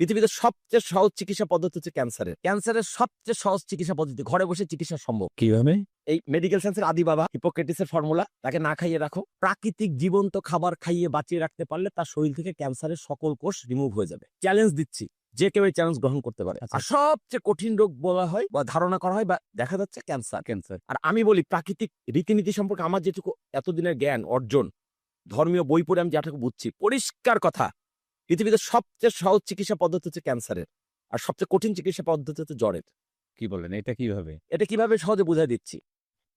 পৃথিবীতে সবচেয়ে সহজ চিকিৎসা পদ্ধতি হচ্ছে ক্যান্সারের সবচেয়ে সহজ চিকিৎসা পদ্ধতি ঘরে বসে চিকিৎসা সম্ভব। কিভাবে? এই মেডিকেল সায়েন্সের আদি বাবা হিপোক্রেটিসের ফর্মুলা, তাকে না খাইয়ে রাখো, প্রাকৃতিক জীবন্ত খাবার খাইয়ে বাঁচিয়ে রাখতে পারলে তার শরীর থেকে ক্যান্সারের সকল কোষ রিমুভ হয়ে যাবে। চ্যালেঞ্জ দিচ্ছি, যে কেউ এই চ্যালেঞ্জ গ্রহণ করতে পারে। আর সবচেয়ে কঠিন রোগ বলা হয় বা ধারণা করা হয় বা দেখা যাচ্ছে ক্যান্সার। আর আমি বলি প্রাকৃতিক রীতিনীতি সম্পর্কে আমার যেটুকু এতদিনের জ্ঞান অর্জন, ধর্মীয় বই পড়ে আমি যেটুকু বুঝছি, পরিষ্কার কথা, পৃথিবীতে সবচেয়ে সহজ চিকিৎসা পদ্ধতি হচ্ছে ক্যান্সারের, আর সবচেয়ে কঠিন চিকিৎসা পদ্ধতি হচ্ছে জ্বরের। কি বলেন, এটা কিভাবে? এটা কিভাবে সহজে বুঝাই দিচ্ছি।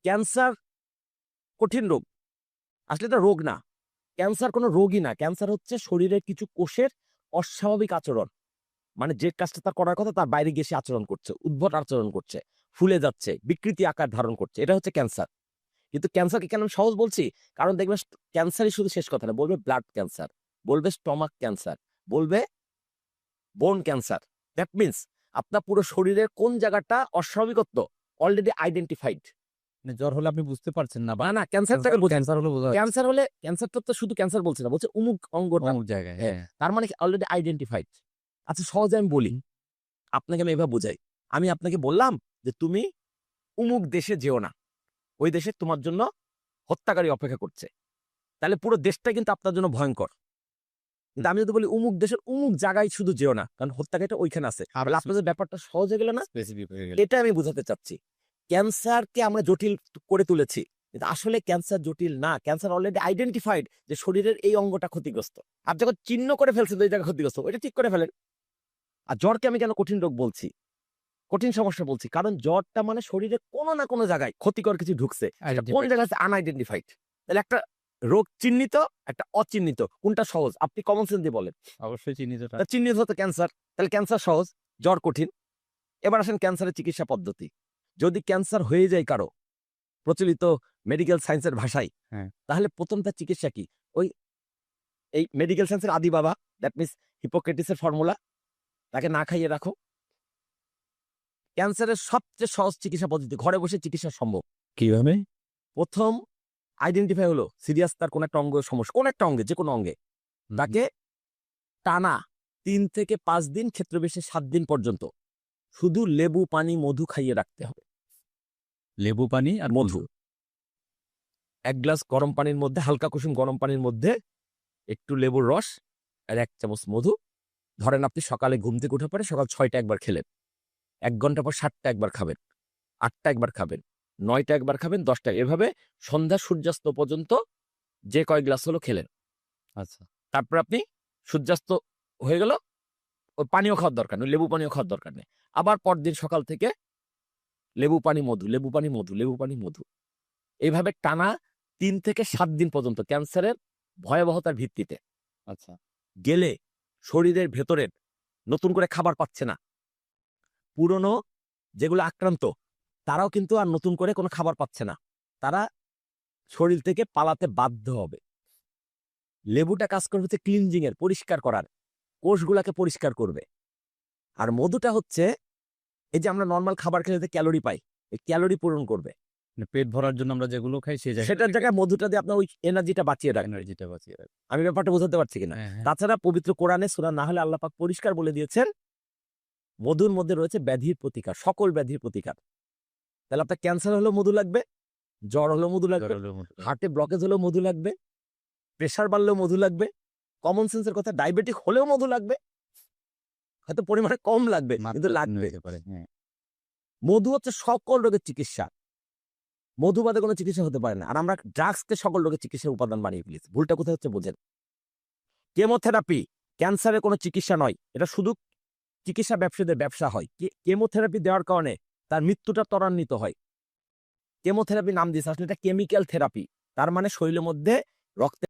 ক্যান্সার কঠিন রোগ, আসলে এটা রোগ না। ক্যান্সার কোনো রোগই না। ক্যান্সার হচ্ছে শরীরের কিছু কোষের অস্বাভাবিক আচরণ, মানে যে কাজটা তার করার কথা তার বাইরে গিয়ে সে আচরণ করছে, উদ্ভট আচরণ করছে, ফুলে যাচ্ছে, বিকৃতি আকার ধারণ করছে, এটা হচ্ছে ক্যান্সার। কিন্তু ক্যান্সারকে কেন আমি সহজ বলছি, কারণ দেখবে ক্যান্সারই শুধু শেষ কথা না, বলবে ব্লাড ক্যান্সার, বলবে স্টমাক ক্যান্সার, বলবে বোন ক্যান্সার। দ্যাট মিনস আপনার পুরো শরীরের কোন জায়গাটা অস্বাভাবিকত্ব অলরেডি আইডেন্টিফাইড। মানে জ্বর হলে আপনি বুঝতে পারছেন না, বা না ক্যান্সারটাকে ক্যান্সার হলে বোঝা যাচ্ছে ক্যান্সার হলে, ক্যান্সারটা তো শুধু ক্যান্সার বলছে না, বলছে অমুক অঙ্গটা, অমুক জায়গায়। হ্যাঁ, হ্যাঁ, তার মানে অলরেডি আইডেন্টিফাইড। আচ্ছা সহজে আমি বলি, আপনাকে আমি এভাবে বুঝাই। আমি আপনাকে বললাম যে তুমি অমুক দেশে যেও না, ওই দেশে তোমার জন্য হত্যাকারী অপেক্ষা করছে, তাহলে পুরো দেশটা কিন্তু আপনার জন্য ভয়ঙ্কর। কিন্তু আমি যদি বলি অমুক দেশের অমুক জায়গায় শুধু যেও না, কারণ হত্যাকারীটা ওইখানে আছে, তাহলে আপনাদের ব্যাপারটা সহজ হয়ে গেল না? স্পেসিফিক হয়ে গেল। এটা আমি বোঝাতে চাচ্ছি। ক্যান্সারকে আমরা জটিল করে তুলেছি, কিন্তু আসলে ক্যান্সার জটিল না। ক্যান্সার অলরেডি আইডেন্টিফাইড যে শরীরের এই অঙ্গটা ক্ষতিগ্রস্ত। আর যখন চিহ্ন করে ফেলছেন ওই জায়গা ক্ষতিগ্রস্ত, ওইটা ঠিক করে ফেলেন। আর জ্বরকে আমি কেন কঠিন রোগ বলছি, কঠিন সমস্যা বলছি, কারণ জ্বরটা মানে শরীরে কোনো না কোনো জায়গায় ক্ষতিকর কিছু ঢুকছে, কোন জায়গায় আছে আনআইডেন্টিফাইড। তাহলে একটা রোগ চিহ্নিত, একটা অচিহ্নিত, কোনটা সহজ? আপনি কমন সেন্স দিয়ে বলেন। অবশ্যই চিহ্নিতটা। চিহ্নিত হতো ক্যান্সার, তাহলে ক্যান্সার সহজ, জ্বর কঠিন। এবার আসেন ক্যান্সারের চিকিৎসা পদ্ধতি। যদি ক্যান্সার হয়ে যায় কারো, প্রচলিত মেডিকেল সায়েন্সের ভাষায়, হ্যাঁ। তাহলে প্রথম তার চিকিৎসা কি? ওই এই মেডিকেল সায়েন্সের আদি বাবা, দ্যাট মিনস হিপোক্রেটিসের ফর্মুলা, তাকে না খাইয়ে রাখো। ক্যান্সারের সবচেয়ে সহজ চিকিৎসা পদ্ধতি ঘরে বসে চিকিৎসা সম্ভব। কিভাবে? প্রথম আইডেন্টিফাই হলো সিরিয়াস তার কোন একটা অঙ্গ সমস্যা, কোন একটা অঙ্গে, যে কোনো অঙ্গে, তাকে টানা 3 থেকে 5 দিন, ক্ষেত্র বিশেষে 7 দিন পর্যন্ত শুধু লেবু পানি মধু খাইয়ে রাখতে হবে। লেবু পানি আর মধু, 1 গ্লাস গরম পানির মধ্যে, হালকা কুসুম গরম পানির মধ্যে একটু লেবুর রস আর 1 চামচ মধু। ধরেন আপনি সকালে ঘুম থেকে উঠে পরে সকাল 6টা একবার খেলেন, 1 ঘন্টা পর 7টা একবার খাবেন, 8টা একবার খাবেন, 9টা একবার খাবেন, 10টা, এভাবে সন্ধ্যা সূর্যাস্ত পর্যন্ত যে কয় গ্লাস হলো খেলেন। আচ্ছা, তারপর আপনি সূর্যাস্ত হয়ে গেল, ওই পানীয় খাওয়ার দরকার নেই, লেবু পানীয় খাওয়ার দরকার নেই। আবার পরদিন সকাল থেকে লেবু পানি মধু, লেবু পানি মধু, লেবু পানি মধু, এইভাবে টানা 3 থেকে 7 দিন পর্যন্ত ক্যান্সারের ভয়াবহতার ভিত্তিতে। আচ্ছা। গেলে শরীরের ভেতরের নতুন করে খাবার পাচ্ছে না, পুরনো যেগুলো আক্রান্ত তারাও কিন্তু আর নতুন করে কোনো খাবার পাচ্ছে না, তারা শরীর থেকে পালাতে বাধ্য হবে। লেবুটা কাজ করবে হচ্ছে ক্লিনজিং এর, পরিষ্কার করার, কোষগুলাকে পরিষ্কার করবে। আর মধুটা হচ্ছে এই যে আমরা নর্মাল খাবার খেলে ক্যালোরি পাই, এই ক্যালোরি পূরণ করবে। মানে পেট ভরার জন্য আমরা যেগুলো খাই সেই সেটার জায়গায় মধুটা দিয়ে আপনার ওই এনার্জিটা বাঁচিয়ে রাখবে। এনার্জিটা বাঁচিয়ে রাখে। আমি ব্যাপারটা বোঝাতে পারছি কিনা? হ্যাঁ, হ্যাঁ। তাছাড়া পবিত্র কোরআনে সূরা নাহলে আল্লাহ পাক পরিষ্কার বলে দিয়েছেন মধুর মধ্যে রয়েছে ব্যাধির প্রতিকার, সকল ব্যাধির প্রতিকার। তাহলে আপনার ক্যান্সার হলেও মধু লাগবে, জ্বর হলেও মধু লাগবে, জরালো মতো। হার্টে ব্লকেজ হলেও মধু লাগবে, প্রেশার বাড়লেও মধু লাগবে, কমন সেন্সের কথা ডায়াবেটিক হলেও মধু লাগবে, হয়তো পরিমাণে কম লাগবে কিন্তু মাত্রা লাগবে। হতে পারে। হ্যাঁ। মধু হচ্ছে সকল রোগের চিকিৎসা, মধু বাদে কোনো চিকিৎসা হতে পারে না। আর আমরা ড্রাগসকে সকল রোগের চিকিৎসার উপাদান বানিয়ে ফেলেছি। ভুলটা কোথায় হচ্ছে বোঝেন। কেমোথেরাপি ক্যান্সারের কোনো চিকিৎসা নয়, এটা শুধু চিকিৎসা ব্যবসায়ীদের ব্যবসা হয়। কেমোথেরাপি দেওয়ার কারণে তার মৃত্যুটা ত্বরান্বিত হয়। কেমোথেরাপি নাম দিয়েছে, আসলে এটা কেমিক্যাল থেরাপি, তার মানে শরীরের মধ্যে রক্তে